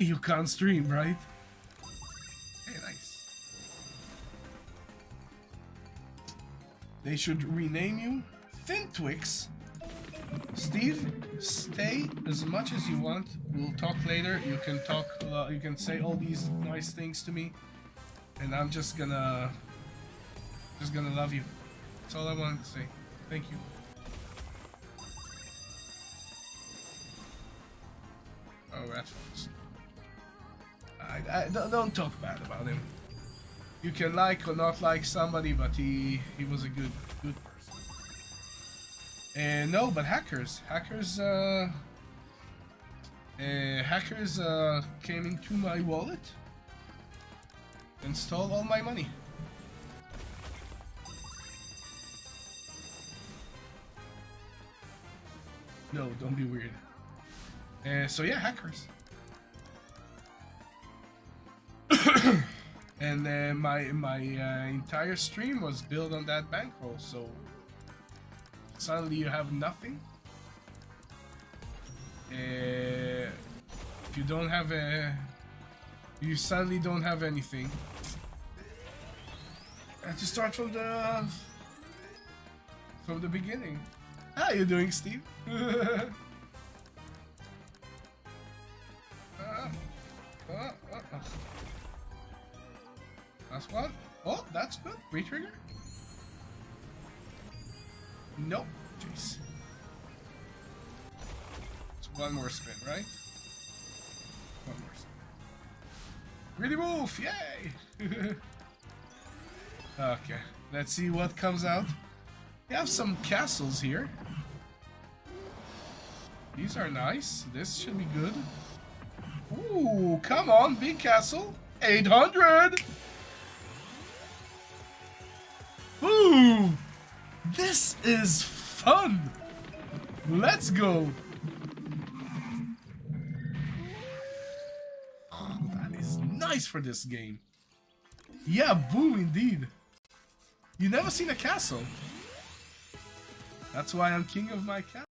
You can't stream, right? Hey, nice. They should rename you SpinTwix. Steve, stay as much as you want. We'll talk later. You can talk. You can say all these nice things to me, and I'm just gonna love you. That's all I wanted to say. Thank you. Oh, Redphones. Don't talk bad about him. You can like or not like somebody, but he was a good person. No, but hackers came into my wallet and stole all my money. No, don't be weird. So yeah, hackers. And my entire stream was built on that bankroll, so suddenly you have nothing. If you don't have you suddenly don't have anything. And to start from the beginning. How you doing, Steve? That's one. Oh, that's good. Retrigger? Nope. Jeez. It's one more spin, right? One more spin. Greedy Wolf! Yay! Okay. Let's see what comes out. We have some castles here. These are nice. This should be good. Ooh, come on, big castle. 800! Ooh! This is fun! Let's go! Oh, that is nice for this game. Yeah, boom indeed. You never seen a castle. That's why I'm king of my castle.